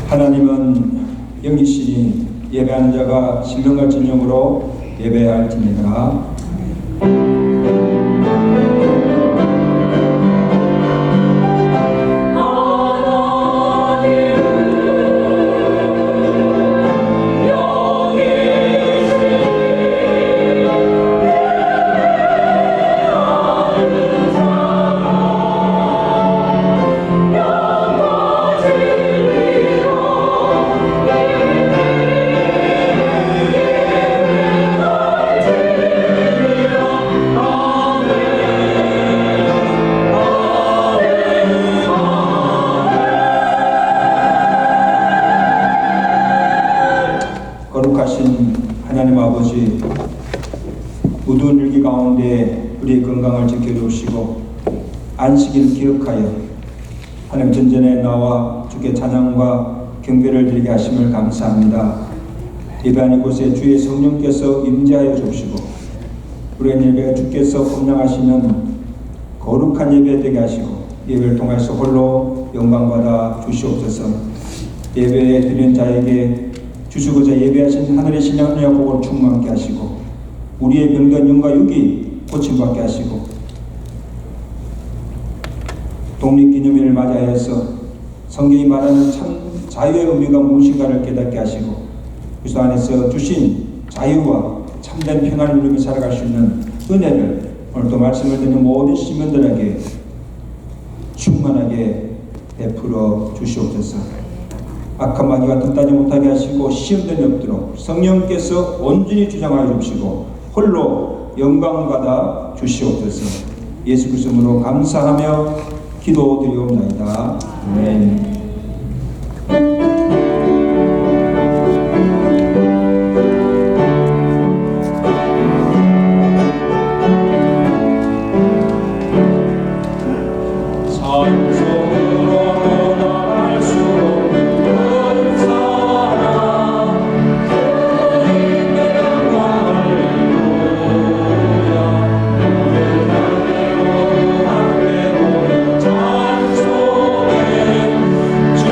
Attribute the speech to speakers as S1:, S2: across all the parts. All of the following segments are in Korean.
S1: 하나님은 영이시니 예배하는 자가 신령과 진정으로 예배할지니라. 거룩하신 하나님 아버지, 어두운 일기 가운데 우리의 건강을 지켜주시고 안식일을 기억하여 하나님 전전에 나와 주께 찬양과 경배를 드리게 하심을 감사합니다. 예배하는 곳에 주의 성령께서 임재하여 주시고 우리의 예배가 주께서 감당하시는 거룩한 예배 되게 하시고 예배를 통해서 홀로 영광받아 주시옵소서. 예배에 드리는 자에게 주시고자 예배하신 하늘의 신령한 야곱을 충만케 하시고 우리의 병든 영과 육이 고침받게 하시고 독립기념일을 맞이하여서 성경이 말하는 참 자유의 의미가 무엇인가를 깨닫게 하시고 그리스도 안에서 주신 자유와 참된 평안을 누리며 살아갈 수 있는 은혜를 오늘 또 말씀을 듣는 모든 시민들에게 충만하게 베풀어 주시옵소서. 악한 마귀가 틈타지 못하게 하시고 시험됨이 없도록 성령께서 온전히 주장하여 주시고 홀로 영광받아 주시옵소서. 예수 그리스도 이름으로 감사하며 기도드리옵나이다. 아멘.
S2: 주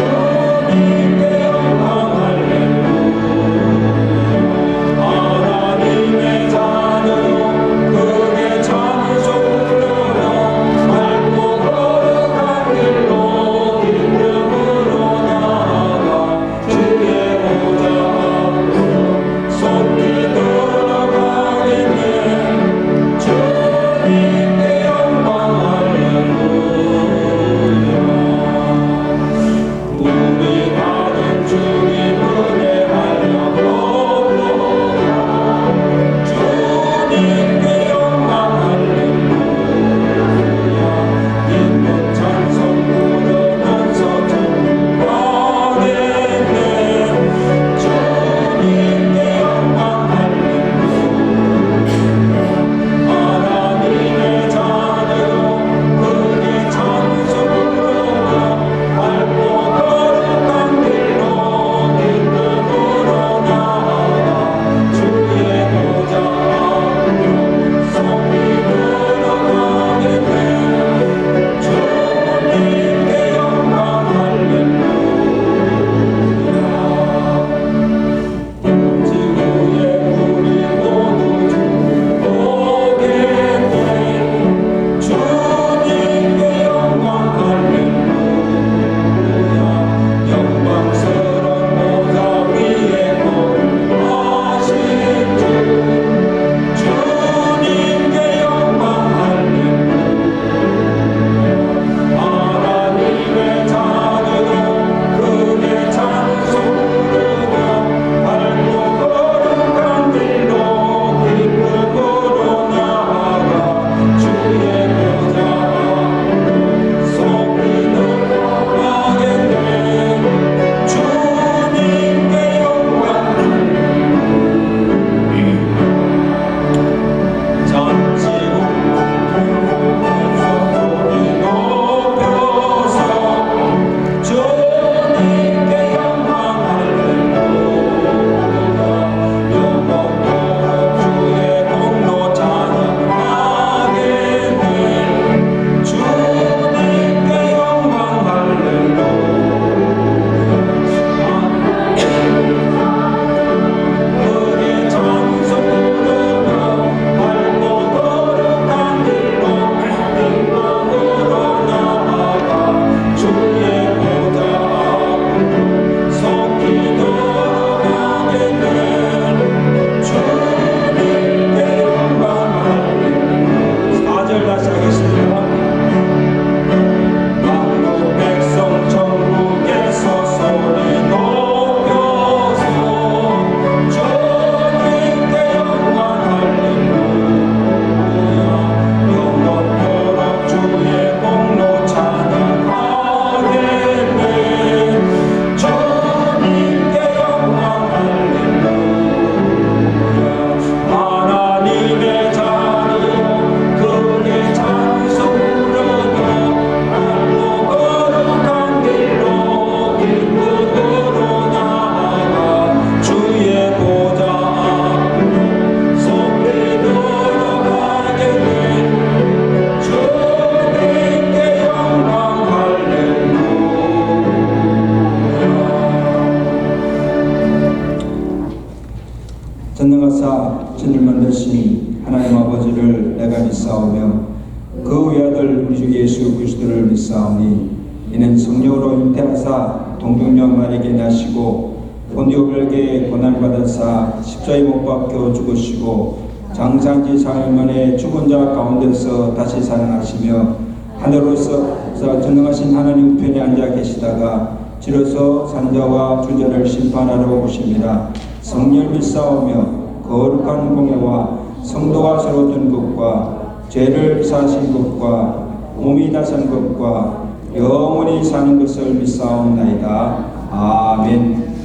S1: 아들 우리 주 예수 그리스도를 믿사오니 이는 성령으로 잉태하사 동정녀 마리에게 나시고 본디오 빌라에게 고난받으사 십자가에 못 박혀 죽으시고 장사지 사흘 만에 죽은 자 가운데서 다시 살아나시며 하늘로서 전능하신 하나님 우편에 앉아 계시다가 지로서 산자와 주자를 심판하러 오십니다. 성령을 믿사오며 거룩한 공예와 성도가 새로운 것과 죄를 사하신 것과 몸이 다산 것과 영원히 사는 것을 믿사옵나이다. 아멘.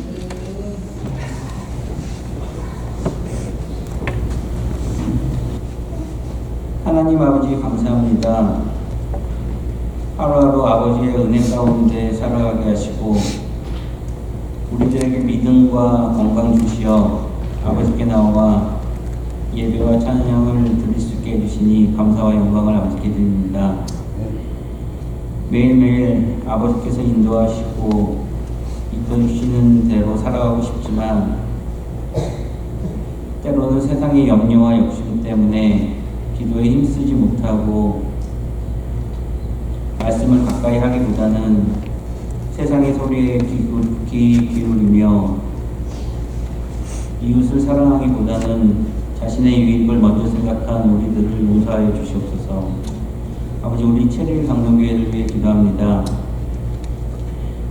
S2: 하나님 아버지 감사합니다. 하루하루 아버지의 은혜 가운데 살아가게 하시고 우리들에게 믿음과 건강 주시어 아버지께 나와 예배와 찬양을 드릴 수 있게 해주시니 감사와 영광을 아버지께 드립니다. 매일매일 아버지께서 인도하시고 이끌어주시는 대로 살아가고 싶지만 때로는 세상의 염려와 욕심 때문에 기도에 힘쓰지 못하고 말씀을 가까이 하기보다는 세상의 소리에 귀 기울이며 이웃을 사랑하기보다는 자신의 유익을 먼저 생각한 우리들을 용서하여 주시옵소서. 아버지, 우리 체리일 강동교회를 위해 기도합니다.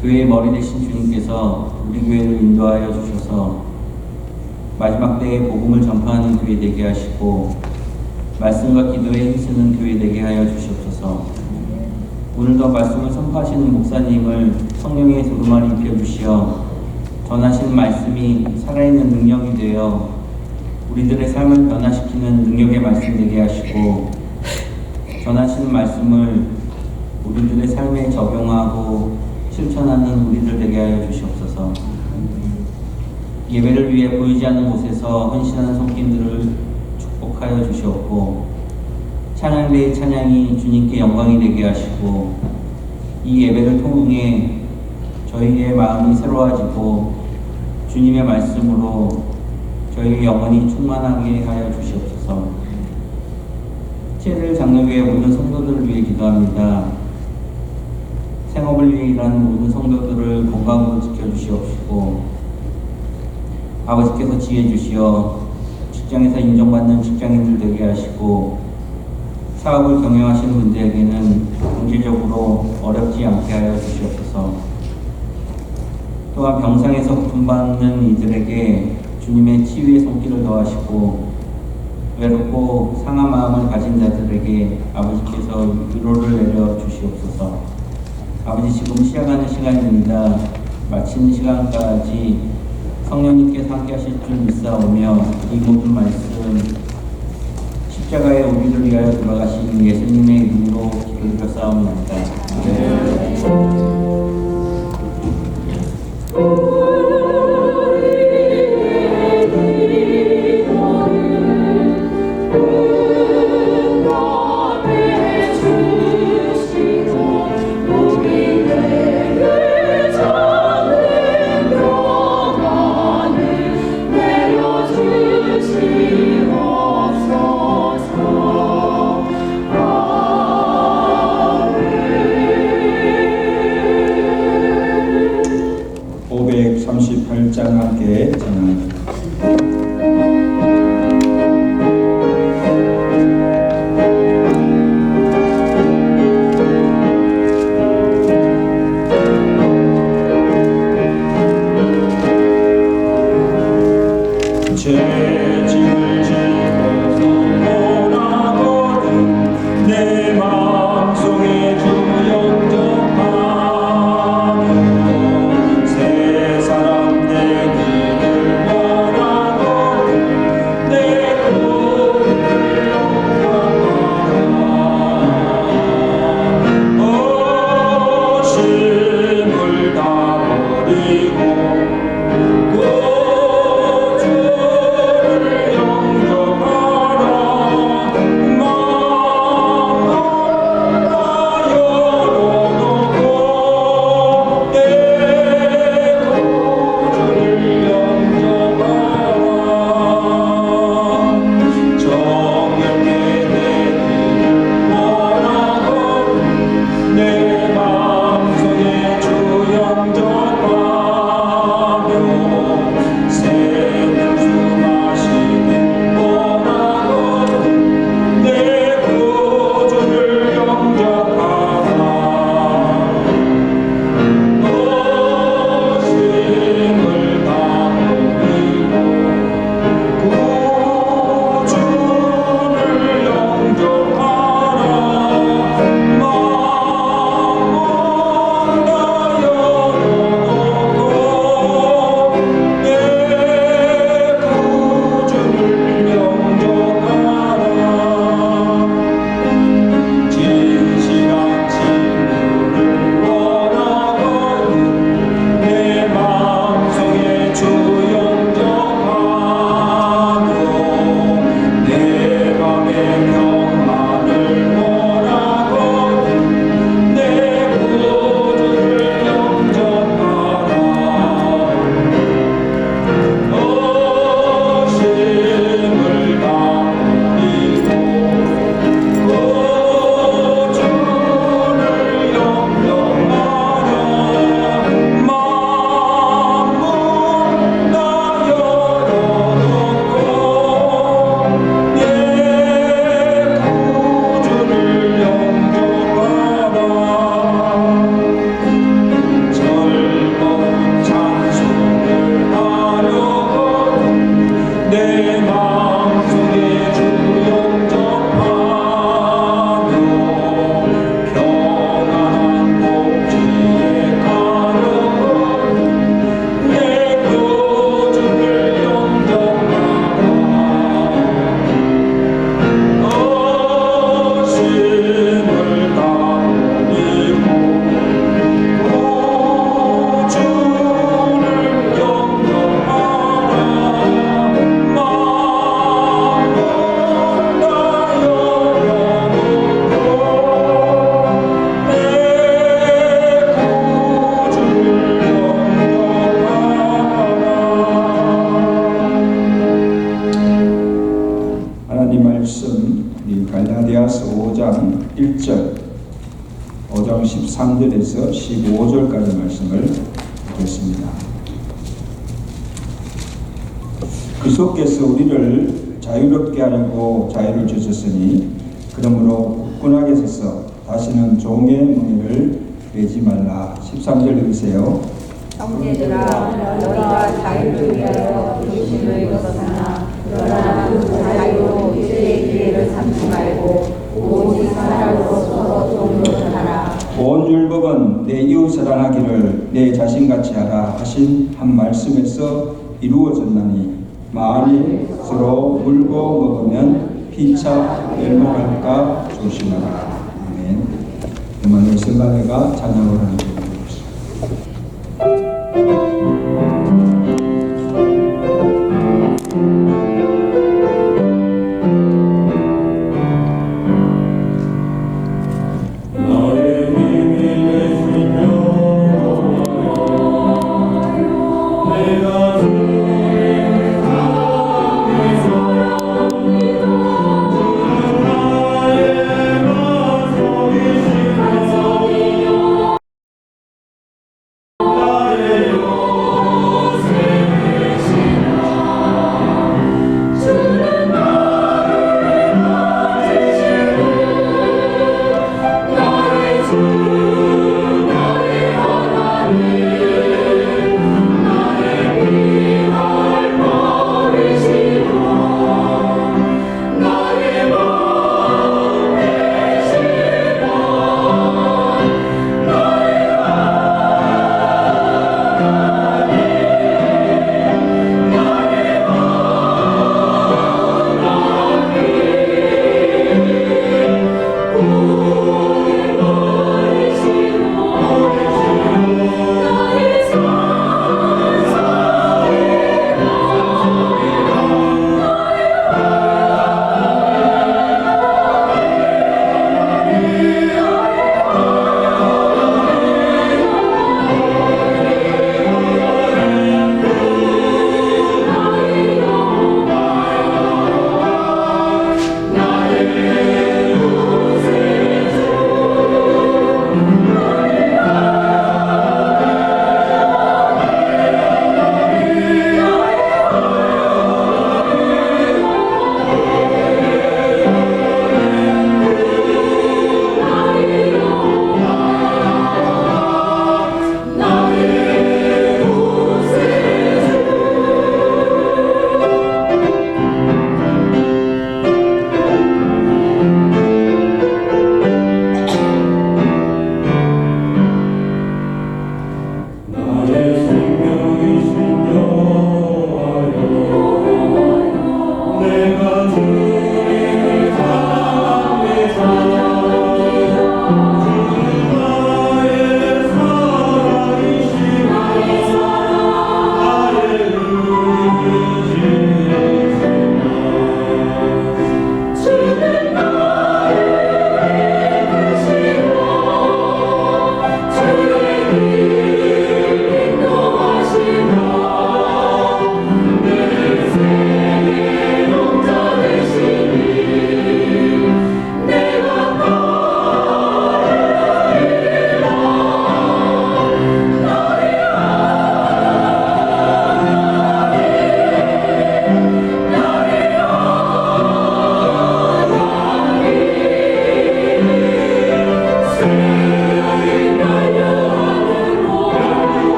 S2: 교회의 머리 되신 주님께서 우리 교회를 인도하여 주셔서 마지막 때에 복음을 전파하는 교회 되게 하시고 말씀과 기도에 힘쓰는 교회 되게 하여 주시옵소서. 오늘도 말씀을 선포하시는 목사님을 성령의 두루마리 입혀주시어 전하시는 말씀이 살아있는 능력이 되어 우리들의 삶을 변화시키는 능력의 말씀 되게 하시고 전하시는 말씀을 우리들의 삶에 적용하고 실천하는 우리들 되게 하여 주시옵소서. 예배를 위해 보이지 않는 곳에서 헌신하는 손길들을 축복하여 주시옵고 찬양대의 찬양이 주님께 영광이 되게 하시고 이 예배를 통해 저희의 마음이 새로워지고 주님의 말씀으로 저희 영혼이 충만하게 하여 주시옵소서. 체를 장로교회 모든 성도들을 위해 기도합니다. 생업을 위해 일하는 모든 성도들을 건강으로 지켜주시옵시고 아버지께서 지혜 주시어 직장에서 인정받는 직장인들 되게 하시고 사업을 경영하시는 분들에게는 경제적으로 어렵지 않게 하여 주시옵소서. 또한 병상에서 고통받는 이들에게 주님의 치유의 손길을 더하시고 외롭고 상한 마음을 가진 자들에게 아버지께서 위로를 내려 주시옵소서. 아버지, 지금 시작하는 시간입니다. 마치는 시간까지 성령님께서 함께 하실 줄 믿사오며 이 모든 말씀 십자가에 우리를 위하여 돌아가신 예수님의 이름으로 기도드렸사옵나이다.
S3: 주시옵소서. 아멘.
S1: 5장 13절에서 15절까지 말씀을 보겠습니다. 그리스도께서 우리를 자유롭게 하려고 자유를 주셨으니 그러므로 굳건하게 서서 다시는 종의 멍에를 매지 말라. 13절 읽으세요.
S3: 형제들아, 너희가 자유를 위하여 불신을 벗어나 그러나 그 자유로 유죄의 기회를 삼지 말고 오직 사랑으로 서로 동료하라.
S1: 온 율법은 내 이웃 사랑하기를 내 자신같이 하라 하신 한 말씀에서 이루어졌나니 만일 서로 물고 먹으면 피차 멸망할까 조심하라. 아멘. 이만희 성가대가 찬양을 하는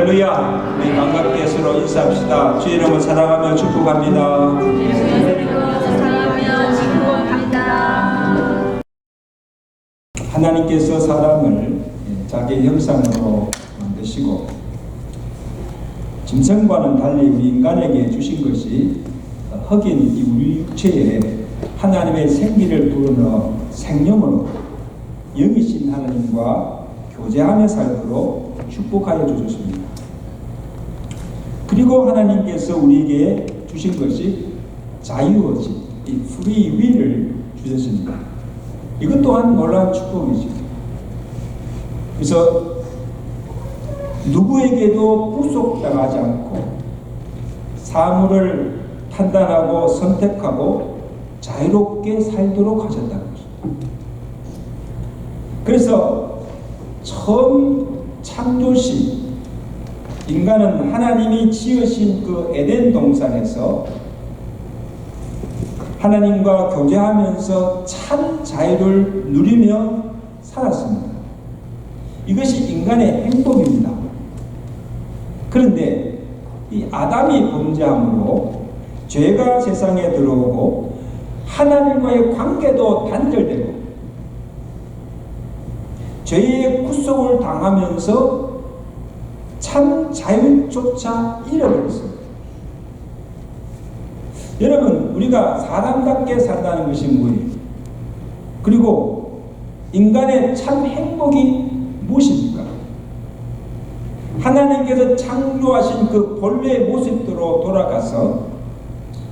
S1: 할렐루야. 우리 반갑게 서로 인사합시다. 주의 이름을 사랑하며 축복합니다. 하나님께서 사람을 자기 형상으로 만드시고 짐승과는 달리 우리 인간에게 주신 것이 흑인 이 우리 육체에 하나님의 생기를 불어넣어 생명으로 영이신 하나님과 교제하며 살도록 축복하여 주셨습니다. 그리고 하나님께서 우리에게 주신 것이 자유의지, 이 프리 윌을 주셨습니다. 이것 또한 놀라운 축복이죠. 그래서 누구에게도 구속당하지 않고 사물을 판단하고 선택하고 자유롭게 살도록 하셨다는 것입니다. 그래서 처음 창조시 인간은 하나님이 지으신 그 에덴 동산에서 하나님과 교제하면서 참 자유를 누리며 살았습니다. 이것이 인간의 행복입니다. 그런데 이 아담이 범죄함으로 죄가 세상에 들어오고 하나님과의 관계도 단절되고 죄의 구속을 당하면서 참 자유조차 잃어버렸습니다. 여러분, 우리가 사람답게 산다는 것이 뭐예요? 그리고 인간의 참 행복이 무엇입니까? 하나님께서 창조하신 그 본래의 모습대로 돌아가서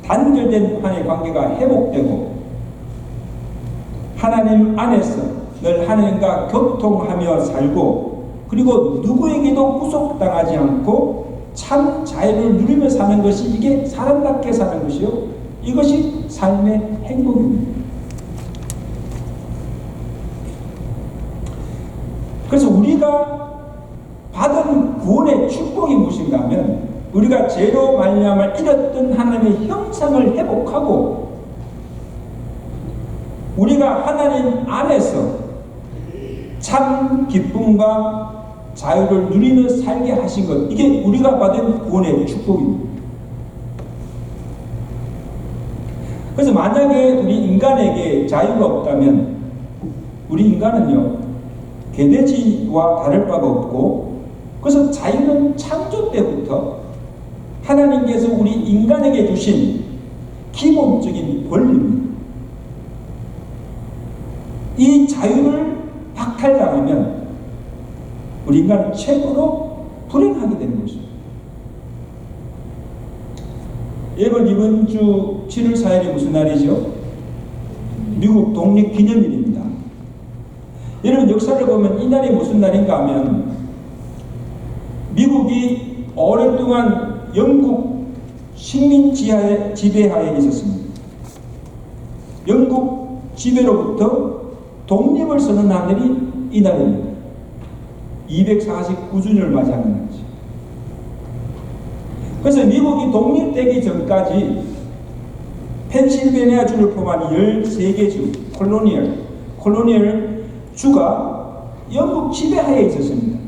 S1: 단절된 한의 관계가 회복되고 하나님 안에서 늘 하나님과 교통하며 살고 그리고 누구에게도 구속당하지 않고 참 자유를 누리며 사는 것이 이게 사람답게 사는 것이요. 이것이 삶의 행복입니다. 그래서 우리가 받은 구원의 축복이 무엇인가 하면 우리가 죄로 말미암아 잃었던 하나님의 형상을 회복하고 우리가 하나님 안에서 참 기쁨과 자유를 누리며 살게 하신 것, 이게 우리가 받은 구원의 축복입니다. 그래서 만약에 우리 인간에게 자유가 없다면 우리 인간은요 개돼지와 다를 바가 없고 그래서 자유는 창조 때부터 하나님께서 우리 인간에게 주신 기본적인 권리입니다. 이 자유를 박탈당하면 우리 인간은 최고로 불행하게 되는 것입니다. 여러분, 이번 주 7월 4일이 무슨 날이죠? 미국 독립기념일입니다. 여러분, 역사를 보면 이 날이 무슨 날인가 하면 미국이 오랫동안 영국 식민 지배하에 있었습니다. 영국 지배로부터 독립을 선언한 날이 이 날입니다. 249주년을 맞이하는 날이죠. 그래서 미국이 독립되기 전까지 펜실베니아 주를 포함한 13개 주, 콜로니얼 주가 영국 지배하에 있었습니다.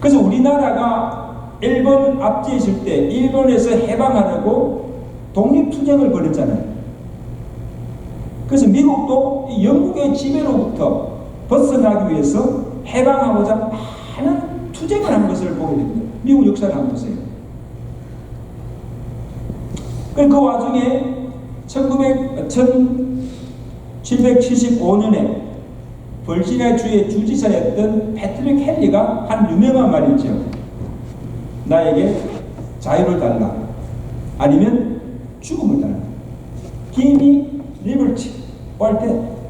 S1: 그래서 우리나라가 일본 압제에 있을 때 일본에서 해방하려고 독립투쟁을 벌였잖아요. 그래서 미국도 영국의 지배로부터 벗어나기 위해서 해방하고자 많은 투쟁을 한 것을 보게 됩니다. 미국 역사를 한번 보세요. 그 와중에 1775년에 버지니아 주의 주지사였던 패트릭 헨리가 한 유명한 말이 있죠. 나에게 자유를 달라. 아니면 죽음을 달라. Give me liberty or death.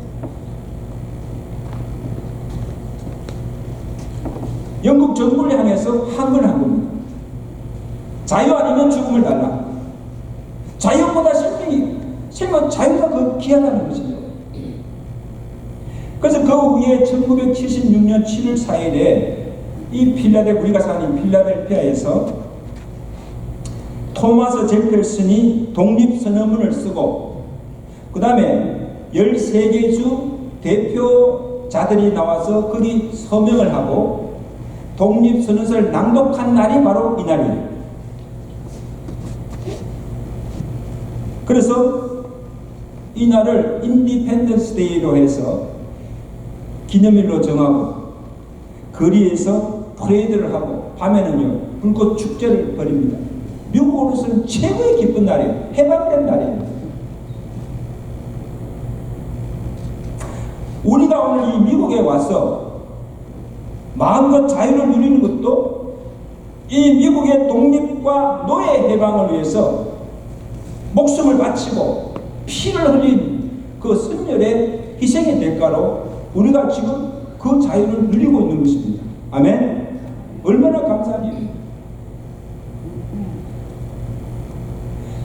S1: 영국 정부를 향해서 항변을 한 겁니다. 자유 아니면 죽음을 달라. 자유보다 실은 자유가 더 귀하다는 것이죠. 그래서 그 후에 1976년 7월 4일에 우리가 사는 필라델피아에서 토마스 제퍼슨이 독립선언문을 쓰고 그 다음에 13개 주 대표자들이 나와서 거기 서명을 하고 독립선언서를 낭독한 날이 바로 이날이에요. 그래서 이날을 인디펜던스 데이로 해서 기념일로 정하고 거리에서 퍼레이드를 하고 밤에는요 불꽃 축제를 벌입니다. 미국으로서는 최고의 기쁜 날이에요. 해방된 날이에요. 우리가 오늘 이 미국에 와서 마음껏 자유를 누리는 것도 이 미국의 독립과 노예 해방을 위해서 목숨을 바치고 피를 흘린 그 선열의 희생의 대가로 우리가 지금 그 자유를 누리고 있는 것입니다. 아멘. 얼마나 감사한 일입니까?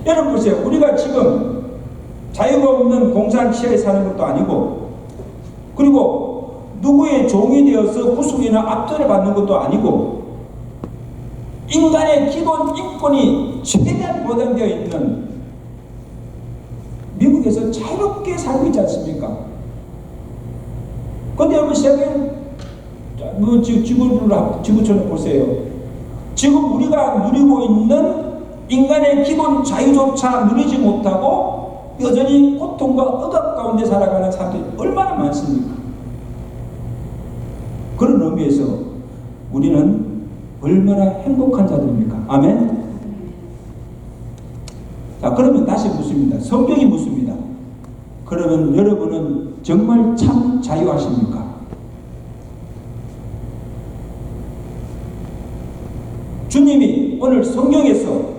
S1: 여러분 보세요. 우리가 지금 자유가 없는 공산치하에 사는 것도 아니고, 그리고 누구의 종이 되어서 구속이나 압제를 받는 것도 아니고, 인간의 기본 인권이 최대한 보장되어 있는 미국에서 자유롭게 살고 있지 않습니까? 그런데 여러분 세계는 지구촌을 보세요. 지금 우리가 누리고 있는 인간의 기본 자유조차 누리지 못하고 여전히 고통과 억압 가운데 살아가는 사람들이 얼마나 많습니까? 그런 의미에서 우리는 얼마나 행복한 자들입니까? 아멘? 자, 그러면 다시 묻습니다. 성경이 묻습니다. 그러면 여러분은 정말 참 자유하십니까? 주님이 오늘 성경에서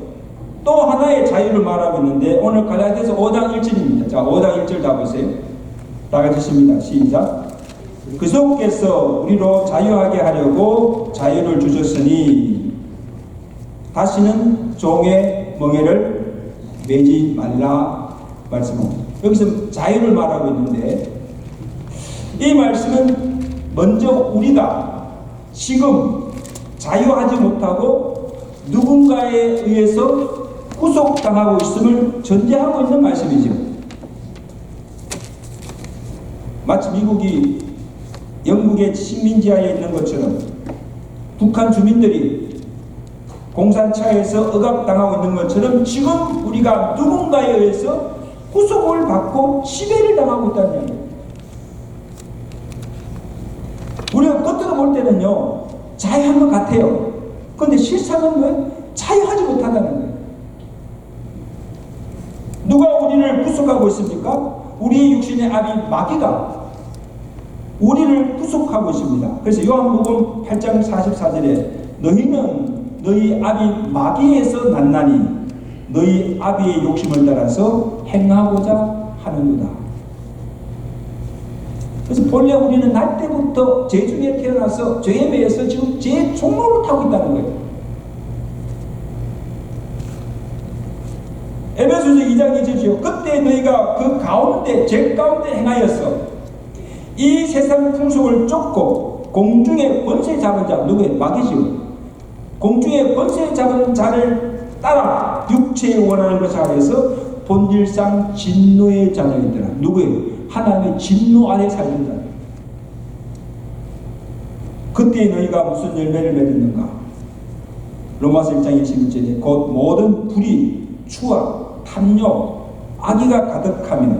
S1: 또 하나의 자유를 말하고 있는데 오늘 갈라디아서 5장 1절입니다. 자, 5장 1절 다 보세요. 다 같이 읽습니다. 시작. 그리스도께서 우리로 자유하게 하려고 자유를 주셨으니 다시는 종의 멍에를 매지 말라 말씀합니다. 여기서 자유를 말하고 있는데 이 말씀은 먼저 우리가 지금 자유하지 못하고 누군가에 의해서 구속당하고 있음을 전제하고 있는 말씀이죠. 마치 미국이 영국의 식민지하에 있는 것처럼 북한 주민들이 공산차에서 억압당하고 있는 것처럼 지금 우리가 누군가에 의해서 구속을 받고 시배를 당하고 있다는 이야기예요. 우리가 겉으로 볼 때는요 자유한 것 같아요. 그런데 실상은 뭐예요? 자유하지 못하다는 거예요. 누가 우리를 구속하고 있습니까? 우리의 육신의 아비 마귀가 우리를 구속하고 있습니다. 그래서 요한복음 8장 44절에 너희는 너희 아비 마귀에서 났나니 너희 아비의 욕심을 따라서 행하고자 하는구나. 그래서 본래 우리는 날 때부터 죄 중에 태어나서 죄에 매여서 지금 죄의 종로를 타고 있다는 거예요. 에베소서 2장 2절이요. 그때 너희가 그 가운데 죄 가운데 행하였어. 이 세상 풍속을 쫓고 공중의 권세 잡은 자 누구예요? 마귀지요. 공중의 권세 잡은 자를 따라 육체에 원하는 것을 하여서 본질상 진노의 자녀이더라. 누구예요? 하나님의 진노 아래 살던 자. 그때 너희가 무슨 열매를 맺었는가? 로마서 1장 21절에 곧 모든 불의, 추악, 탐욕, 악의가 가득하며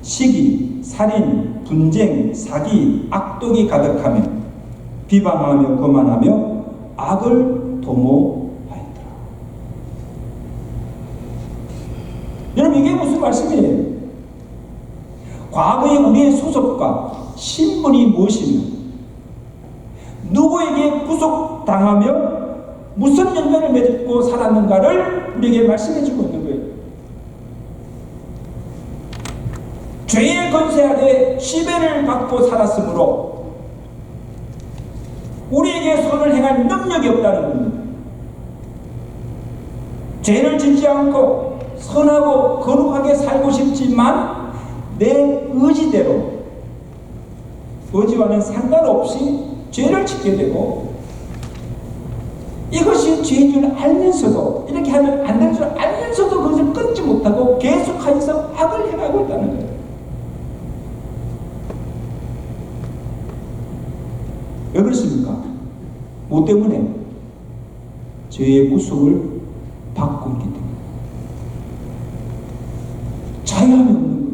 S1: 시기, 살인, 분쟁, 사기, 악독이 가득하며 비방하며 거만하며 악을 도모하였더라. 여러분 이게 무슨 말씀이에요? 과거의 우리의 소속과 신분이 무엇이며 누구에게 구속당하며 무슨 열매를 맺고 살았는가를 우리에게 말씀해 주고 있는 거예요. 죄의 권세 아래 시배를 받고 살았으므로 우리에게 선을 행할 능력이 없다는 겁니다. 죄를 짓지 않고 선하고 거룩하게 살고 싶지만 내 의지대로 의지와는 상관없이 죄를 짓게 되고 이것이 죄인 줄 알면서도 이렇게 하면 안 되는 줄 알면서도 그것을 끊지 못하고 계속하여서 악을 행하고 있다는 거예요. 왜 그렇습니까? 뭐 때문에? 죄의 구속을 받고 있기 때문에. 자유함이 없는 거예요.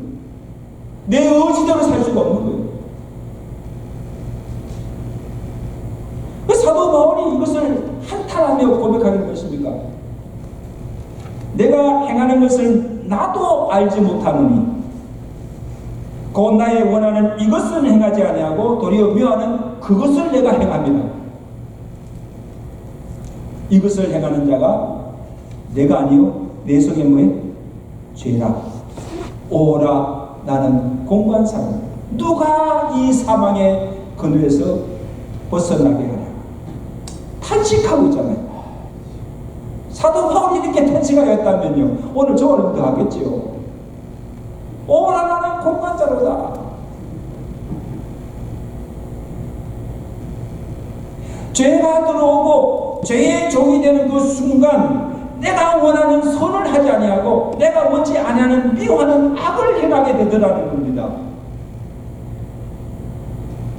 S1: 내 의지대로 살 수가 없는 거예요. 왜 사도 바울이 이것을 한탄하며 고백하는 것입니까? 내가 행하는 것을 나도 알지 못하노니 곧 나의 원하는 이것은 행하지 아니하고 도리어 미워하는 그것을 내가 행합니다. 이것을 행하는 자가 내가 아니요 내 속에 뭐에? 죄라. 오라 나는 공고한 사람. 누가 이 사망의 그늘에서 벗어나게 하랴. 탄식하고 있잖아요. 사도 바울이 이렇게 탄식하였다면요 오늘 저거는 더 하겠지요. 오라 나는 공고한 자로다. 죄가 들어오고 죄의 종이 되는 그 순간 내가 원하는 선을 하지 아니하고 내가 원치 아니하는 미워하는 악을 행하게 되더라는 겁니다.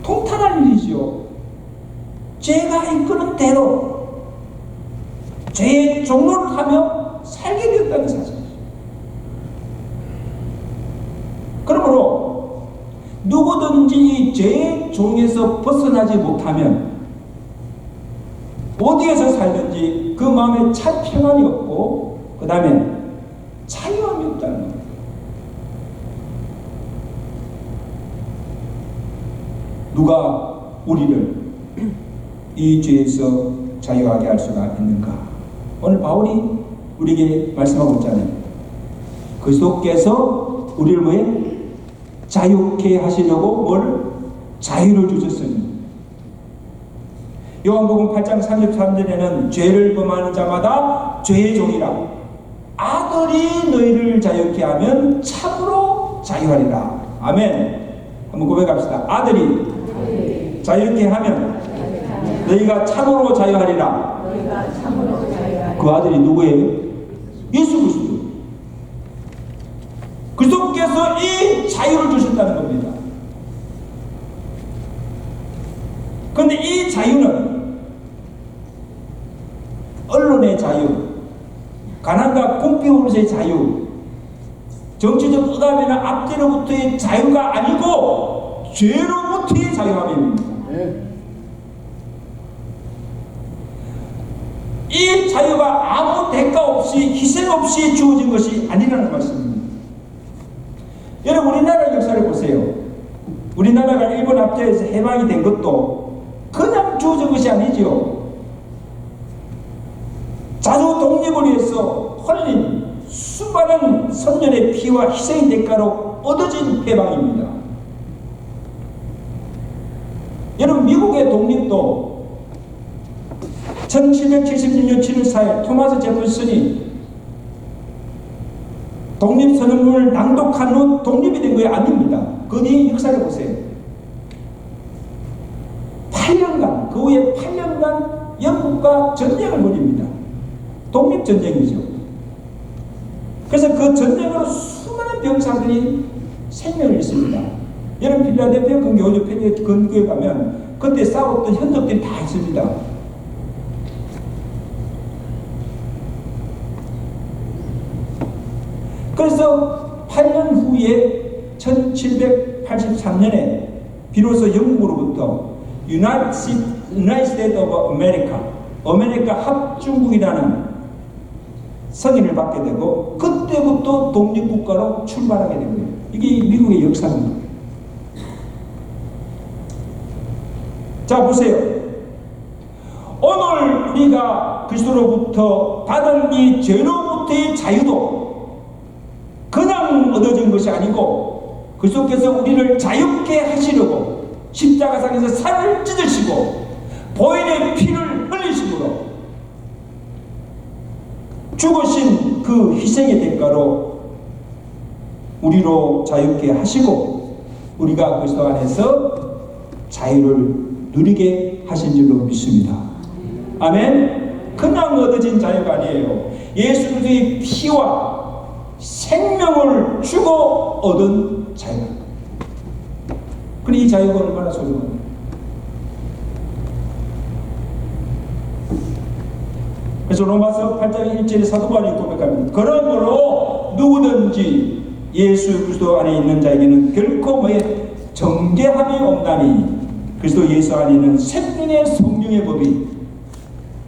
S1: 통탄할 일이지요. 죄가 이끄는 대로 죄의 종로를 하며 살게 되었다는 사실이죠. 그러므로 누구든지 이 죄의 종에서 벗어나지 못하면 어디에서 살든지 그 마음에 참 평안이 없고 그 다음에 자유함이 없다는 겁니다. 누가 우리를 이 죄에서 자유하게 할 수가 있는가? 오늘 바울이 우리에게 말씀하고 있잖아요. 그리스도께서 우리를 뭐해? 자유케 하시려고 뭘? 자유를 주셨으니. 요한복음 8장 33절에는 죄를 범하는 자마다 죄의 종이라. 아들이 너희를 자유케 하면 참으로 자유하리라. 아멘. 한번 고백합시다. 아들이 자유케 하면 너희가 참으로 자유하리라. 그 아들이 누구예요? 예수 그리스도. 그리스도께서 이 자유를 주셨다는 겁니다. 그런데 이 자유는 언론의 자유, 가난과 공피우르의 자유, 정치적 억압이나 압제로부터의 자유가 아니고 죄로부터의 자유함입니다. 이 자유가 아무 대가 없이 희생 없이 주어진 것이 아니라는 말씀입니다. 여러분 우리나라 역사를 보세요. 우리나라가 일본 압제에서 해방이 된 것도 그냥 주어진 것이 아니지요. 자주 독립을 위해서 흘린 수많은 선열의 피와 희생의 대가로 얻어진 해방입니다. 여러분 미국의 독립도 1776년 7월 4일 토마스 제퍼슨이 독립선언문을 낭독한 후 독립이 된 게 아닙니다. 그 뒤 역사를 보세요. 8년간, 그 후에 8년간 영국과 전쟁을 벌입니다. 독립전쟁이죠. 그래서 그 전쟁으로 수많은 병사들이 생명을 잃습니다. 여러분 필라델피아 근교주 근교에 가면 그때 싸웠던 흔적들이 다 있습니다. 그래서 8년 후에 1783년에 비로소 영국으로부터 United States of America, 아메리카 합중국이라는 승인을 받게 되고 그때부터 독립국가로 출발하게 된 거예요. 이게 미국의 역사입니다. 자 보세요. 오늘 우리가 그리스도로부터 받은 이 죄로부터의 자유도 그냥 얻어진 것이 아니고 그리스도께서 우리를 자유케 하시려고 십자가상에서 살을 찢으시고 보혈의 피를 흘리심으로 죽으신 그 희생의 대가로 우리로 자유케 하시고 우리가 그리스도 안에서 자유를 누리게 하신 줄로 믿습니다. 아멘. 그냥 얻어진 자유가 아니에요. 예수 그리스도의 피와 생명을 주고 얻은 자유입니다. 그런데 이 자유가 얼마나 소중합니까? 그래서 로마서 8장 1절에 사도 바울이 고백합니다. 그러므로 누구든지 예수 그리스도 안에 있는 자에게는 결코 뭐에 정죄함이 없나니 그리스도 예수 안에 있는 생명의 성령의 법이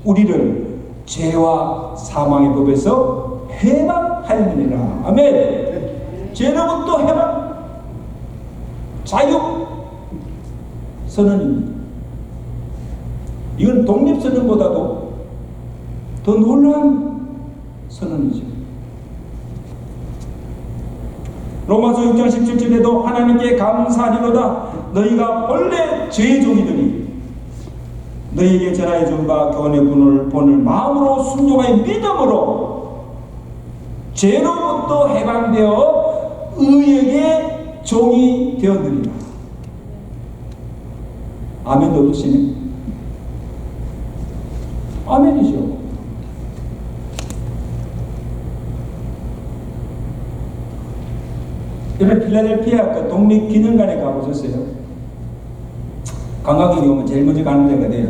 S1: 우리를 죄와 사망의 법에서 해방하였느니라. 아멘. 죄로부터 해방, 자유 선언입니다. 이건 독립선언보다도 더 놀라운 선언이죠. 로마서 6장 17절에도 하나님께 감사하리로다. 너희가 본래 죄의 종이더니 너희에게 전하여 준 바 교훈의 본을 마음으로 순종하여 믿음으로 죄로부터 해방되어 의에게 종이 되었느니라. 아멘도 없으시네. 아멘이죠. 여러분 필라델피아 그 독립기념관에 가보셨어요? 관광객이 오면 제일 먼저 가는 데가 돼요.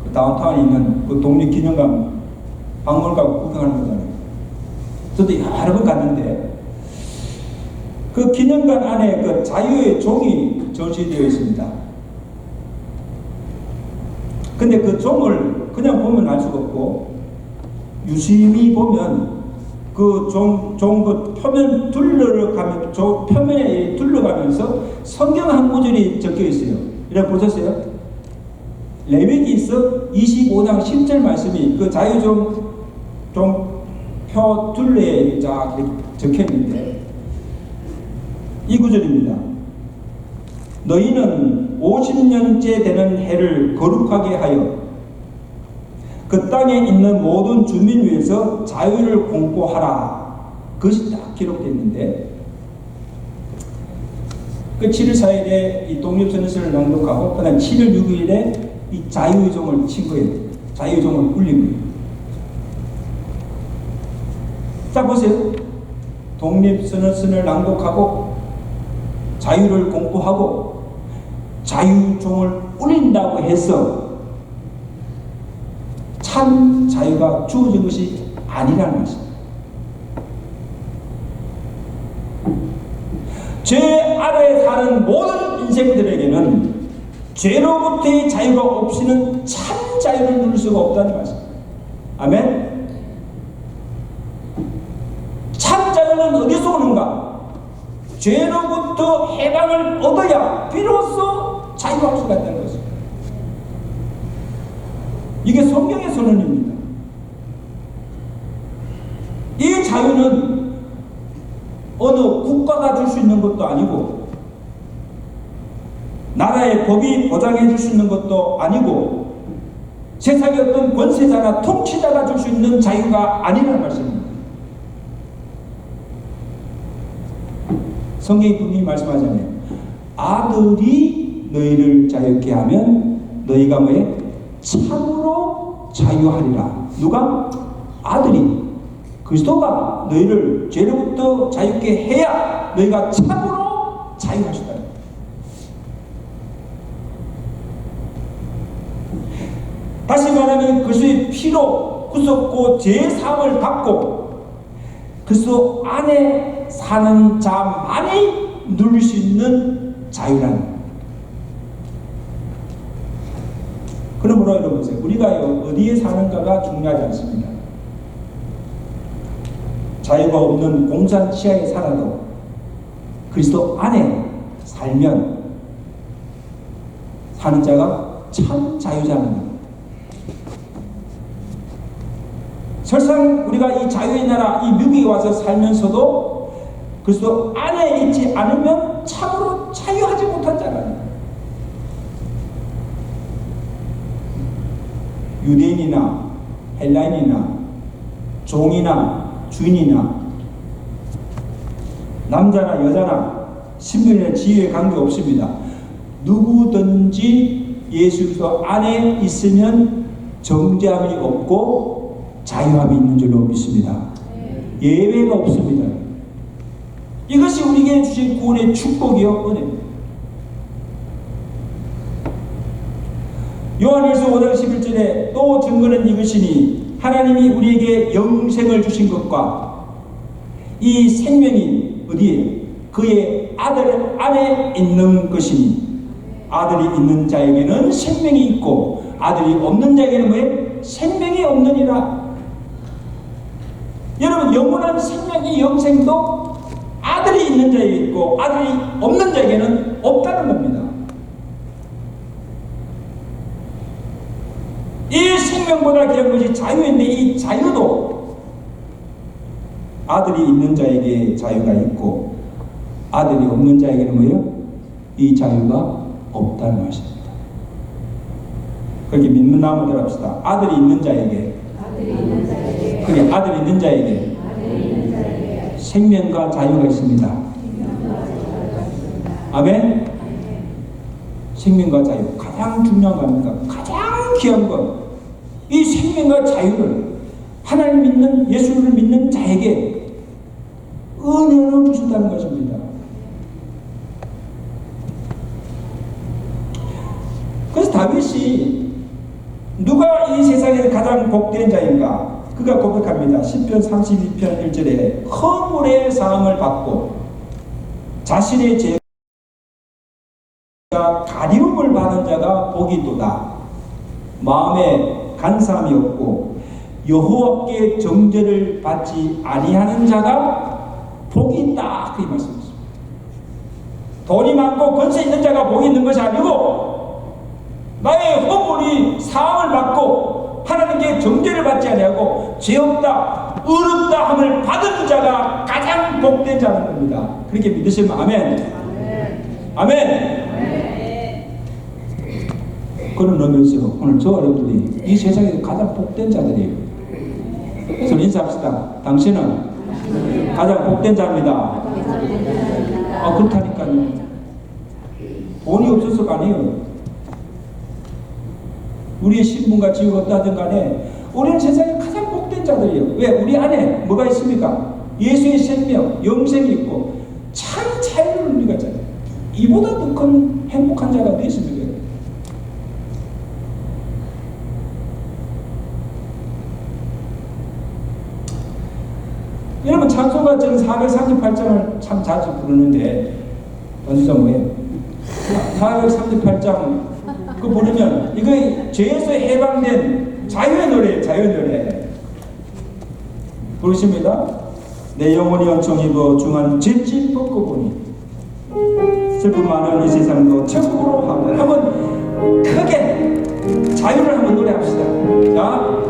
S1: 그 다운타운에 있는 그 독립기념관 박물관 가고 구경하는 거잖아요. 저도 여러 번 갔는데 그 기념관 안에 그 자유의 종이 전시되어 있습니다. 근데 그 종을 그냥 보면 알 수가 없고 유심히 보면 그 그 표면 둘러가면 표면에 둘러가면서 성경 한 구절이 적혀 있어요. 이렇게 보셨어요? 레위기서 25장 10절 말씀이 그 자유종 표 둘레에 쫙 적혀 있는데 이 구절입니다. 너희는 50년째 되는 해를 거룩하게 하여 그 땅에 있는 모든 주민 위에서 자유를 공포하라. 그것이 딱 기록되어 있는데 그 7일 4일에 이 독립선언서를 낭독하고 그 다음 7일 6일에 이 자유의 종을 친 거예요. 자유의 종을 울린 거예요. 자 보세요. 독립선언서를 낭독하고 자유를 공포하고 자유종을 울린다고 해서 참 자유가 주어진 것이 아니라는 것입니다. 죄 아래에 사는 모든 인생들에게는 죄로부터의 자유가 없이는 참 자유를 누릴 수가 없다는 말씀입니다. 아멘. 참 자유는 어디서 오는가? 죄로부터 해방을 얻어야 비로소 자유할 수가 있다는 것입니다. 이게 성경의 선언입니다. 이 자유는 어느 국가가 줄 수 있는 것도 아니고 나라의 법이 보장해 줄 수 있는 것도 아니고 세상의 어떤 권세자나 통치자가 줄 수 있는 자유가 아니라는 말씀입니다. 성경이 분명히 말씀하잖아요. 아들이 너희를 자유케 하면 너희가 뭐에 참으로 자유하리라. 누가? 아들이 그리스도가 너희를 죄로부터 자유케 해야 너희가 참으로 자유할 수 있다. 다시 말하면 그리스도의 피로 구속고 죄 사함을 받고 그리스도 안에 사는 자만이 누릴 수 있는 자유라는. 그러므로 여러분 보세요. 우리가 어디에 사는가가 중요하지 않습니다. 자유가 없는 공산 치하에 살아도 그리스도 안에 살면 사는 자가 참 자유자는 겁니다. 설상 우리가 이 자유의 나라, 이 미국에 와서 살면서도 그리스도 안에 있지 않으면 참으로 자유하지 못한 자라는. 유대인이나 헬라인이나 종이나 주인이나 남자나 여자나 신분이나 지위에 관계없습니다. 누구든지 예수 그리스도 안에 있으면 정죄함이 없고 자유함이 있는 줄로 믿습니다. 예외가 없습니다. 이것이 우리에게 주신 구원의 축복이요 은혜입니다. 요한일서 5장 11절에 또 증거는 이것이니 하나님이 우리에게 영생을 주신 것과 이 생명이 어디에? 그의 아들 안에 있는 것이니 아들이 있는 자에게는 생명이 있고 아들이 없는 자에게는 뭐예요? 생명이 없느니라. 여러분, 영원한 생명이 영생도 아들이 있는 자에게 있고 아들이 없는 자에게는 없다는 겁니다. 이 생명보다 귀한 것이 자유인데 이 자유도 아들이 있는 자에게 자유가 있고 아들이 없는 자에게는 뭐예요? 이 자유가 없다는 것입니다. 그렇게 믿는 대로 합시다. 아들이 있는 자에게, 그래, 아들이 있는 자에게 생명과 자유가 있습니다. 아멘? 생명과 자유, 가장 중요한 겁니다. 가장 귀한 것. 이 생명과 자유를 하나님 믿는, 예수를 믿는 자에게 은혜로 주신다는 것입니다. 그래서 다윗이 누가 이 세상에서 가장 복된 자인가? 그가 고백합니다. 시편 32편 1절에 허물의 사함을 받고 자신의 죄가 가리움을 받은 자가 복이도다. 마음에 간사함이 없고 여호와께 정죄를 받지 아니하는 자가 복이 있다. 그 말씀이십니다. 돈이 많고 권세 있는 자가 복이 있는 것이 아니고 나의 허물이 사함을 받고 하나님께 정죄를 받지 아니하고 죄 없다, 의롭다 함을 받은 자가 가장 복된 자는 겁니다. 그렇게 믿으시면 아멘. 아멘. 그런 의미에서 오늘 저 여러분들이 이 세상에서 가장 복된 자들이에요. 그래서 인사합시다. 당신은 가장 복된 자입니다. 그렇다니까요. 돈이 없어서가 아니에요. 우리의 신분과 지위가 없다든 간에 우리는 세상에 가장 복된 자들이에요. 왜? 우리 안에 뭐가 있습니까? 예수의 생명, 영생이 있고 참 자유를 우리가 있잖아요. 이보다 더 큰 행복한 자가 어디 있습니까? 여러분, 찬송가 저는 438장을 참 자주 부르는데 언제죠 뭐예요? 438장 그거 부르면 이거 죄에서 해방된 자유의 노래예요. 자유의 노래 부르십니다. 내 영혼이 엄청 입어 중한 죄짓 벗고 보니 슬픔 많은 이 세상도 천국으로 하고 한번 크게 자유를 한번 노래합시다. 자,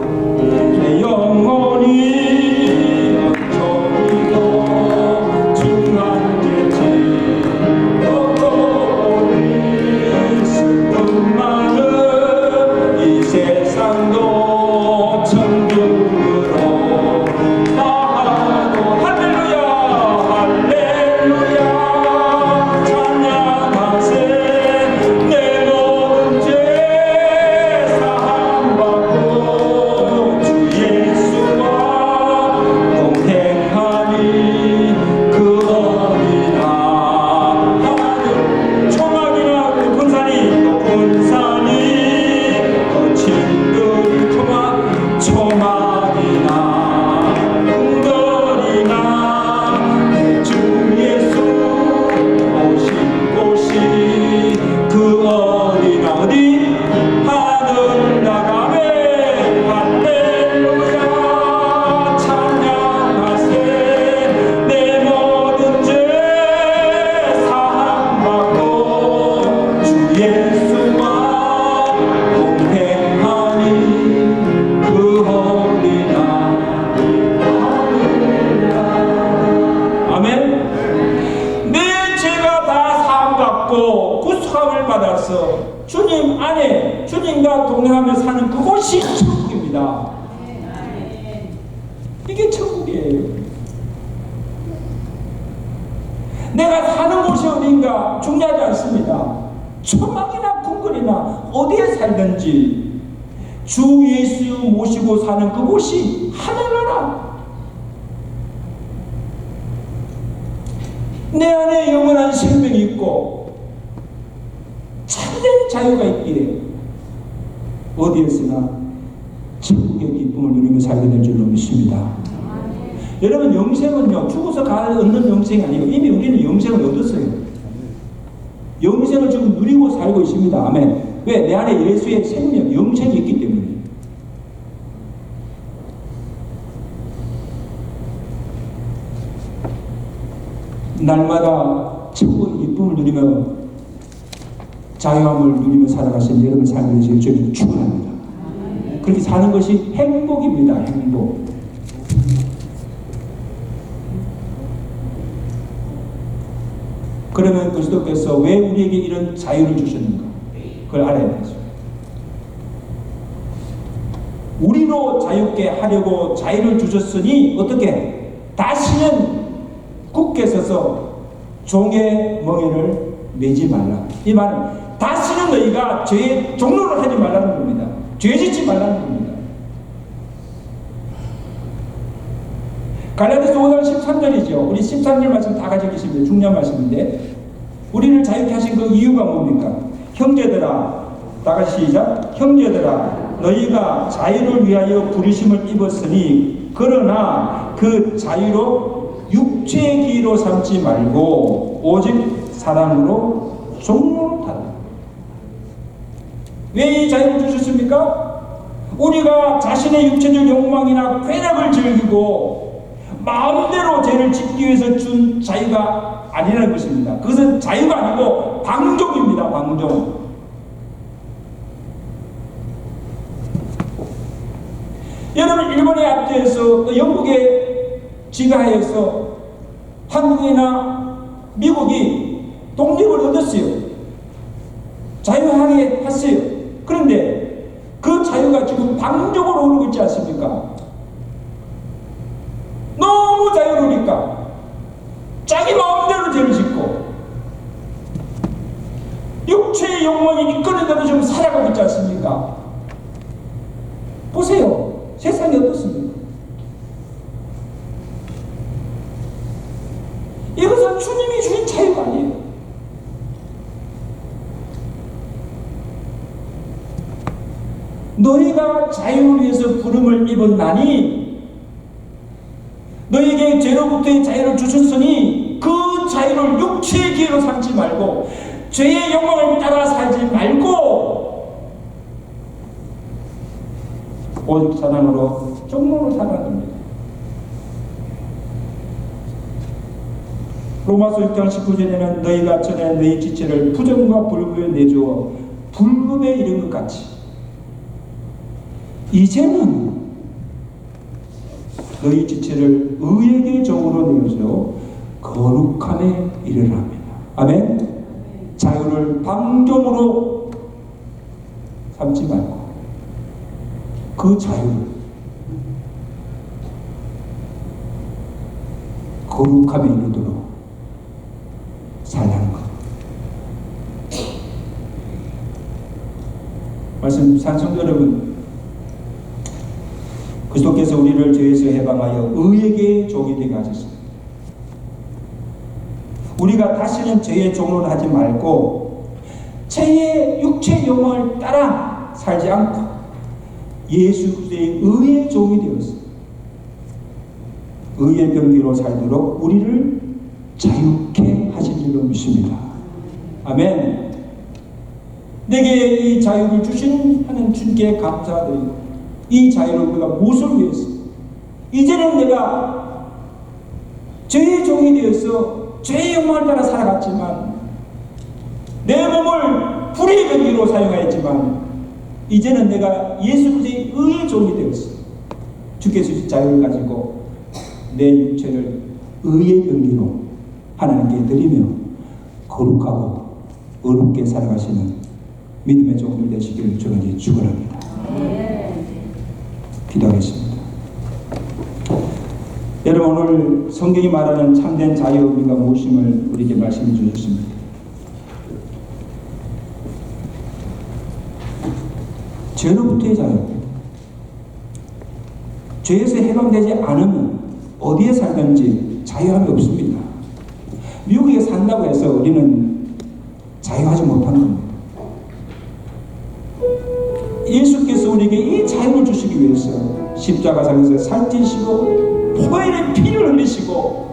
S1: 내 영혼이 주님 안에 주님과 동행하며 사는 그곳이 천국입니다. 이게 천국이에요. 내가 사는 곳이 어딘가 중요하지 않습니다. 초막이나 궁궐이나 어디에 살든지 주 예수 모시고 사는 그곳이 하늘나라. 내 안에 영원한 생명이 있고 참된 자유가 있기에 어디에서나 천국의 기쁨을 누리며 살게 될 줄로 믿습니다. 여러분, 영생은요, 죽어서 얻는 영생이 아니에요. 이미 우리는 영생을 얻었어요. 영생을 지금 누리고 살고 있습니다. 아멘. 왜? 내 안에 예수의 생명, 영생이 있기 때문에. 날마다 천국의 기쁨을 누리며 자유함을 누리며 살아가신 여러분 삶에 대해서 저는 축원합니다. 그렇게 사는 것이 행복입니다. 행복. 그러면 그리스도께서 왜 우리에게 이런 자유를 주셨는가? 그걸 알아야 되죠. 우리로 자유케 하려고 자유를 주셨으니 어떻게? 다시는 굳게 서서 종의 멍에를 매지 말라. 이 말은 다시는 너희가 죄의 종로를 하지 말라는 겁니다. 죄 짓지 말라는 겁니다. 갈라디아서 5장 13절이죠. 우리 13절 말씀 다 가지고 계십니다. 중요한 말씀인데 우리를 자유케 하신 그 이유가 뭡니까? 형제들아, 다 같이 시작. 형제들아, 너희가 자유를 위하여 부르심을 입었으니 그러나 그 자유로 육체의 기로 삼지 말고 오직 사랑으로 종로를 타라. 왜 이 자유를 주셨습니까? 우리가 자신의 육체적 욕망이나 쾌락을 즐기고 마음대로 죄를 짓기 위해서 준 자유가 아니라는 것입니다. 그것은 자유가 아니고 방종입니다. 방종. 여러분, 일본의 압제에서 영국의 지배하에서 한국이나 미국이 독립을 얻었어요. 자유하게 했어요. 그런데 그 자유가 지금 방종으로 오르고 있지 않습니까? 너무 자유로우니까 자기 마음대로 죄를 짓고 육체의 욕망이 이끄는 대로 지금 살아가고 있지 않습니까? 보세요. 세상이 어떻습니까? 이것은 주님이 주신 자유가 아니에요. 너희가 자유를 위해서 부름을 입었나니 너희에게 죄로부터의 자유를 주셨으니 그 자유를 육체의 기회로 삼지 말고 죄의 욕망을 따라 살지 말고 오직 사랑으로 종로를 살아가는 겁니다. 로마서 6장 19절에는 너희가 전에 너희 지체를 부정과 불구에 내주어 불금에 이른 것 같이 이제는 너희 지체를 의에게 종으로 내어서 거룩함에 이르라 합니다. 아멘. 자유를 방종으로 삼지 말고 그 자유를 거룩함에 이르도록 살라는 것. 말씀 산성도 여러분, 그리스도께서 우리를 죄에서 해방하여 의에게 종이 되게 하셨습니다. 우리가 다시는 죄의 종을 하지 말고 죄의 육체의 욕망을 따라 살지 않고 예수 그리스도의 의의 종이 되었습니다. 의의 병기로 살도록 우리를 자유케 하신 줄로 믿습니다. 아멘. 내게 이 자유를 주신 하는 주님께 감사드리고 이 자유를 우리가 무엇을 위해서 이제는 내가 죄의 종이 되어서 죄의 욕망을 따라 살아갔지만 내 몸을 불의 병기로 사용하였지만 이제는 내가 예수 그리스도의 의의 종이 되었어. 주께서 주신 자유를 가지고 내 육체를 의의 병기로 하나님께 드리며 거룩하고 의롭게 살아가시는 믿음의 종들 되시기를 주님께 축원합니다. 기도하겠습니다. 여러분, 오늘 성경이 말하는 참된 자유의 의미가 무엇임을 우리에게 말씀해 주셨습니다. 죄로부터의 자유. 죄에서 해방되지 않으면 어디에 살든지 자유함이 없습니다. 미국에 산다고 해서 우리는 자유하지 못하는 겁니다. 예수께서 우리에게 이 자유를 주시기 위해서 십자가상에서 살찌시고 보혈의 피를 흘리시고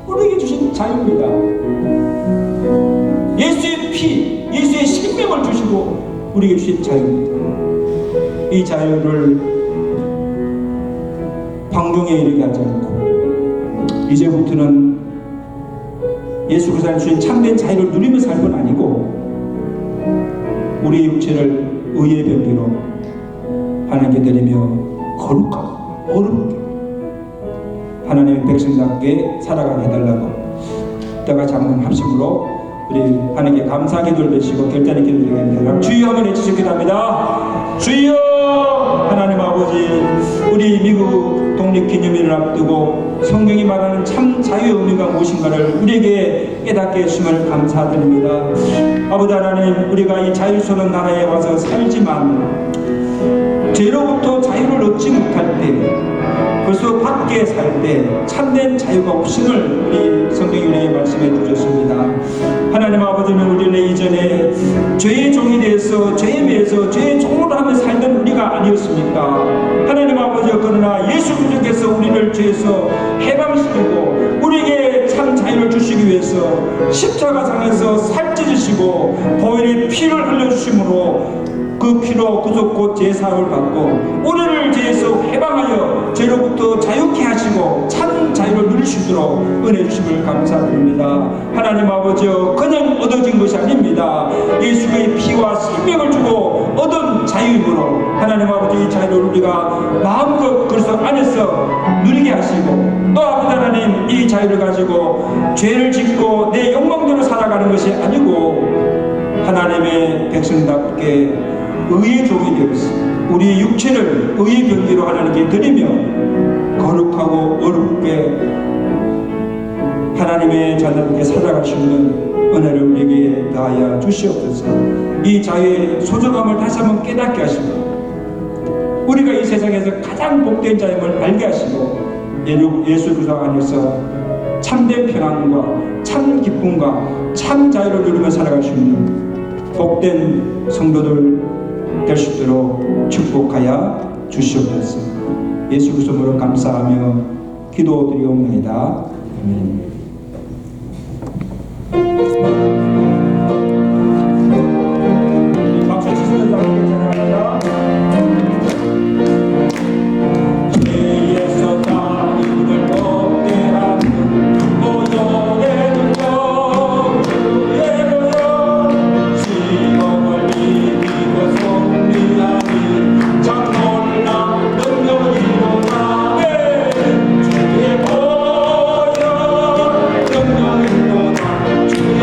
S1: 우리에게 주신 자유입니다. 예수의 피, 예수의 생명을 주시고 우리에게 주신 자유입니다. 이 자유를 방종에 이르게 하지 않고 이제부터는 예수 그리스도가 주신 참된 자유를 누리며 살 건 아니고 우리의 육체를 의의 병기로 하나님께 드리며 거룩하고 어렵게 하나님의 백성답게 살아가게 해달라고 때가 잡는 합심으로 우리 하나님께 감사 기도를 드리시고 결단의 기도를 드리겠습니다. 주여 한번 해주시기 바랍니다. 주여. 하나님 아버지, 우리 미국 독립기념일을 앞두고 성경이 말하는 참 자유의 의미가 무엇인가를 우리에게 깨닫게 해주심을 감사드립니다. 아버지 하나님, 우리가 이 자유스러운 나라에 와서 살지만 죄로부터 자유를 얻지 못할 때, 그래서 밖에 살 때 참된 자유가 없음을 우리 성경이 우리에게 말씀해 주셨습니다. 하나님 아버지는 우리는 이전에 죄의 종이 되어서 죄에 매여서 죄의 종으로 하며 살던 우리가 아니었습니까? 하나님 아버지, 그러나 예수 그리스도께서 우리를 죄에서 해방시키고 우리에게 참 자유를 주시기 위해서 십자가상에서 살찌으시고 보혈의 피를 흘려주심으로 그 피로 구속 곧 제사함을 받고 우리를 죄에서 해방하여 죄로부터 자유케 하시고 참 자유를 누릴 수 있도록 은혜 주심을 감사드립니다. 하나님 아버지, 그냥 얻어진 것이 아닙니다. 예수의 피와 생명을 주고 얻은 자유이므로 하나님 아버지, 이 자유를 우리가 마음껏 그리스도 안에서 누리게 하시고 또 아버지 하나님, 이 자유를 가지고 죄를 짓고 내 욕망대로 살아가는 것이 아니고 하나님의 백성답게 의의 종이 되어서 우리 육체를 의의 병기로 하나님께 드리며 거룩하고 어렵게 하나님의 자녀들께 살아갈 수 있는 은혜를 우리에게 다하여 주시옵소서. 이 자유의 소중함을 다시 한번 깨닫게 하시고 우리가 이 세상에서 가장 복된 자임을 알게 하시고 예수 그리스도 안에서 참된 평안과 참 기쁨과 참 자유를 누리며 살아갈 수 있는 복된 성도들 될 수 있도록 축복하여 주시옵소서. 예수 그리스도로 감사하며 기도드리옵나이다. 아멘. 박수 치시면서 함께 찬양합니다. 죄에서 자유를 얻게 하는 보혈의 능력, 주의 보혈, 시험을 이기고 승리하니 참 놀라운 능력이로다. 주의 보혈 능력이로다. 주의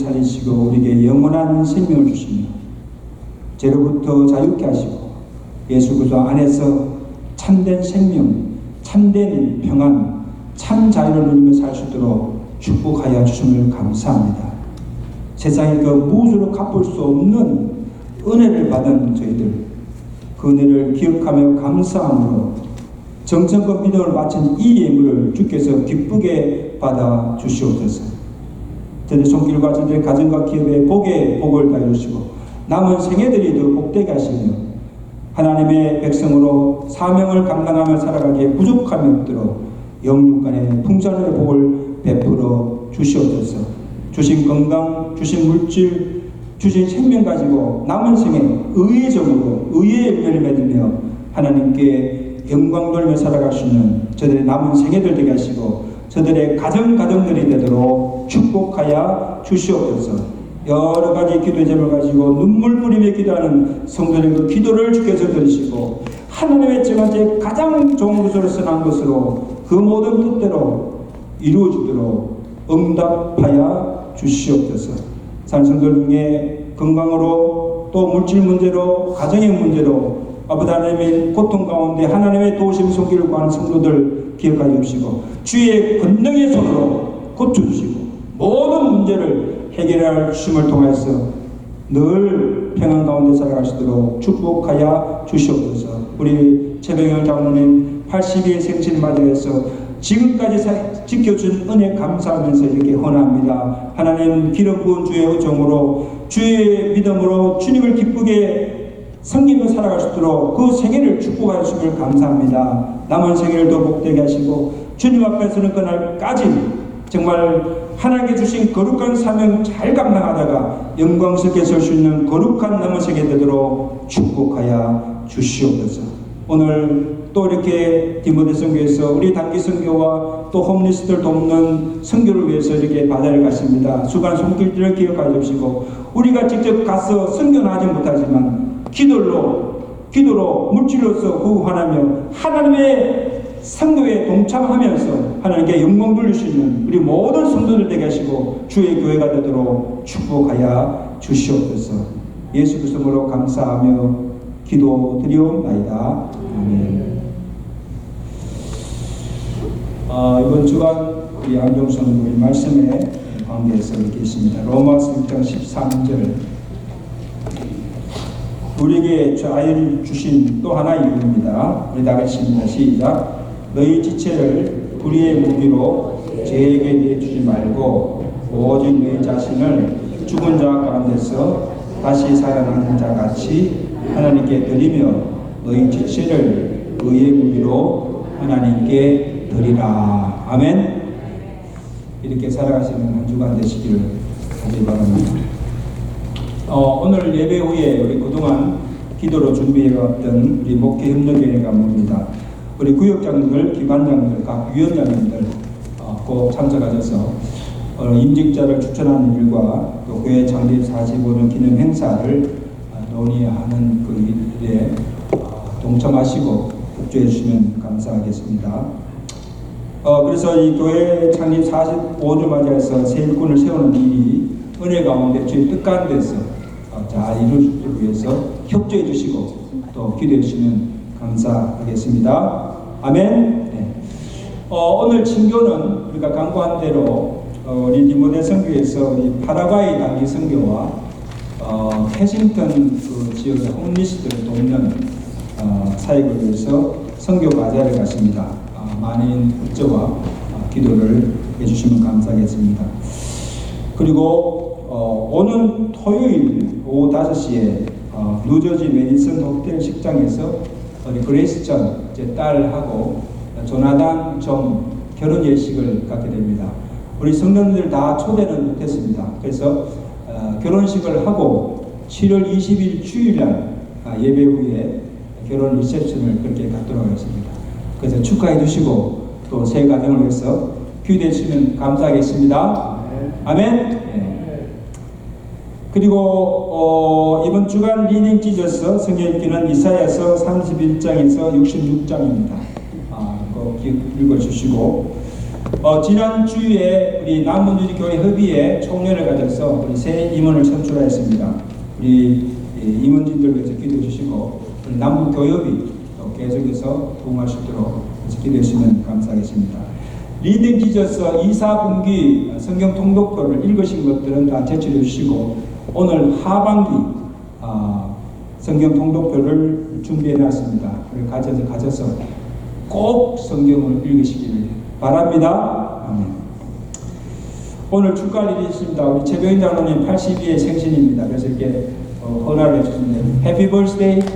S1: 살리시고 우리에게 영원한 생명을 주시며 죄로부터 자유케 하시고 예수 그리스도 안에서 참된 생명, 참된 평안, 참 자유를 누리며 살 수 있도록 축복하여 주심을 감사합니다. 세상에 그 무엇으로 갚을 수 없는 은혜를 받은 저희들, 그 은혜를 기억하며 감사함으로 정성과 믿음을 바친 이 예물을 주께서 기쁘게 받아 주시옵소서. 저희 손길과 저희 가정과 기업에 복에 복을 다해 주시고 남은 생애들이 더 복되게 하시며 하나님의 백성으로 사명을 감당하며 살아가기에 부족함이 없도록 영육간에 풍성의 복을 베풀어 주시옵소서. 주신 건강, 주신 물질, 주신 생명 가지고 남은 생에 의의 점으로 의의 열매를 맺으며 하나님께 영광 돌며 살아갈 수 있는 저들의 남은 생애들 되게 하시고 저들의 가정들이 되도록 축복하여 주시옵소서. 여러 가지 기도의 제목을 가지고 눈물 뿌리며 기도하는 성도들의 그 기도를 주께서 들으시고 하나님의 정한 가장 좋은 것으로 선한 것으로 그 모든 뜻대로 이루어지도록 응답하여 주시옵소서. 산성들 중에 건강으로 또 물질 문제로 가정의 문제로 아버지 하나님의 고통 가운데 하나님의 도우심 손길을 구하는 성도들 기억하여 주시고 주의 권능의 손으로 고쳐주시고 모든 문제를 해결할 주심을 통해서 늘 평안 가운데 살아갈 수 있도록 축복하여 주시옵소서. 우리 최병영 장로님 80일 생신 맞이해서 지금까지 지켜준 은혜 감사하면서 이렇게 헌합니다. 하나님 기름 부은 주의 의정으로 주의 믿음으로 주님을 기쁘게 섬기며 살아갈 수 있도록 그 생애를 축복하여 주심을 감사합니다. 남은 생애를 더 복되게 하시고 주님 앞에 서는 그날까지 정말 하나님께 주신 거룩한 사명 잘 감당하다가 영광스럽게 설 수 있는 거룩한 남은 생애 되도록 축복하여 주시옵소서. 오늘 또 이렇게 디모데 선교에서 우리 단기 선교와 또 홈리스트를 돕는 선교를 위해서 이렇게 바다를 갔습니다. 수고한 손길들을 기억하여 주시고 우리가 직접 가서 선교는 하지 못하지만 기도로 물질로서 구원하며 하나님의 선교에 동참하면서 하나님께 영광 돌릴 수 있는 우리 모든 성도들 되게 하시고 주의 교회가 되도록 축복하여 주시옵소서. 예수 그리스도로 감사하며 기도드리옵나이다. 아멘. 이번 주간 우리 안종선 우리 말씀에 관계해서 이렇게 있습니다. 로마서 1장 13절 우리에게 자유를 주신 또 하나의 이유입니다. 우리 다 같이 읽습니다. 시작. 너희 지체를 불의의 무기로 죄에게 내주지 말고 오직 너희 자신을 죽은 자 가운데서 다시 살아나는 자 같이 하나님께 드리며 너희 지체를 의의 무기로 하나님께 드리라. 아멘. 이렇게 살아가시는 한 주간 되시기를 간절히 바랍니다. 오늘 예배 후에 우리 그동안 기도로 준비해왔던 우리 목회협력위원회 간부입니다. 우리 구역장들, 기관장들, 각 위원장님들 꼭 참석하셔서 임직자를 추천하는 일과 또 교회 창립 45년 기념 행사를 논의하는 그 일에 동참하시고 협조해 주시면 감사하겠습니다. 그래서 이 교회 창립 45주 맞이해서 새 일꾼을 세우는 일이 은혜 가운데 주의 뜻 가운데서 잘 이루어지기 위해서 협조해 주시고 또 기도해 주시면 감사하겠습니다. 아멘. 네. 오늘 친교는 우리가 강구한 대로 우리 디모데 선교에서 이 파라과이 단기 선교와 캐싱턴 그 지역의 홈리스트를 돕는 사역을 위해서 선교 과제를 갖습니다. 많은 협조와 기도를 해주시면 감사하겠습니다. 그리고 오는 토요일 오후 5시에 뉴저지 메디슨 호텔 식장에서 우리 그레이스 전 제 딸하고 조나단 좀 결혼 예식을 갖게 됩니다. 우리 성도님들 다 초대는 못했습니다. 그래서 결혼식을 하고 7월 20일 주일날 예배 후에 결혼 리셉션을 그렇게 갖도록 하겠습니다. 그래서 축하해 주시고 또 새 가정을 위해서 기도해 주시면 감사하겠습니다. 아멘. 네. 그리고 이번 주간 리딩 찢어서 성경 읽기는 이사야서 31장에서 66장입니다. 꼭 읽어주시고 지난주에 우리 남문주교회 협의회 총회를 가져서 우리 새 임원을 선출하였습니다. 우리 임원진들 위해서 기도해 주시고 우리 남문교협이 계속해서 부응할 수 있도록 기도해 주시면 감사하겠습니다. 리딩 지저서 2, 4분기 성경 통독표를 읽으신 것들은 다 제출해 주시고 오늘 하반기 성경 통독표를 준비해 놨습니다. 그걸 가져서 꼭 성경을 읽으시기를 바랍니다. 아멘. 오늘 축가할 일이 있습니다. 우리 최병인 장로님 82의 생신입니다. 그래서 이렇게 헌화를 해주셨는데 해피 벌스데이 생일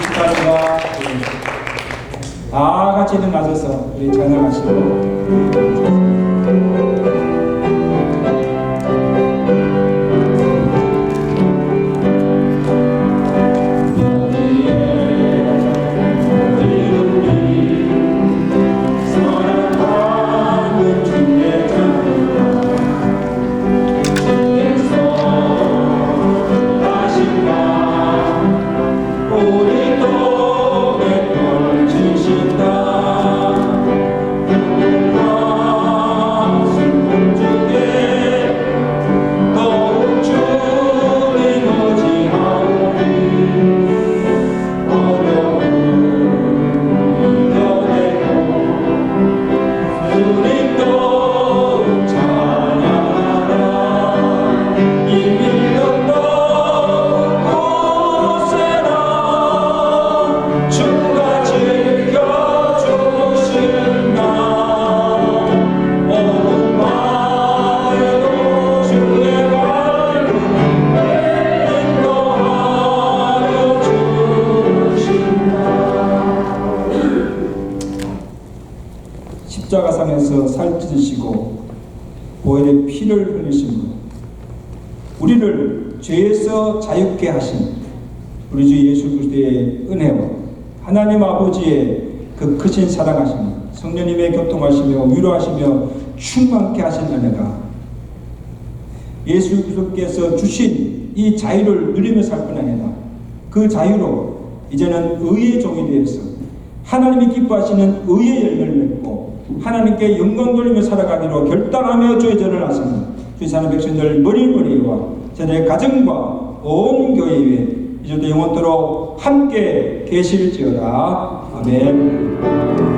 S1: 축하합니다. 다 같이 일어나셔서 우리 찬양하시고 십자가상에서 살찌시고 보혈의 피를 흘리신 분, 우리를 죄에서 자유케 하신 우리 주 예수 그리스도의 은혜와 하나님 아버지의 그 크신 사랑하심이 성령님의 교통하시며 위로하시며 충만케 하신 은혜가 예수 그리스도께서 주신 이 자유를 누리며 살 뿐 아니라 그 자유로 이제는 의의 종이 되어서 하나님이 기뻐하시는 의의 열매를 맺고 하나님께 영광 돌리며 살아가기로 결단하며 주의 전을 하시는 주의 사는 백성들 머리머리와 저들의 가정과 온 교회 위에 이제도 영원토록 함께 계실지어다. 아멘.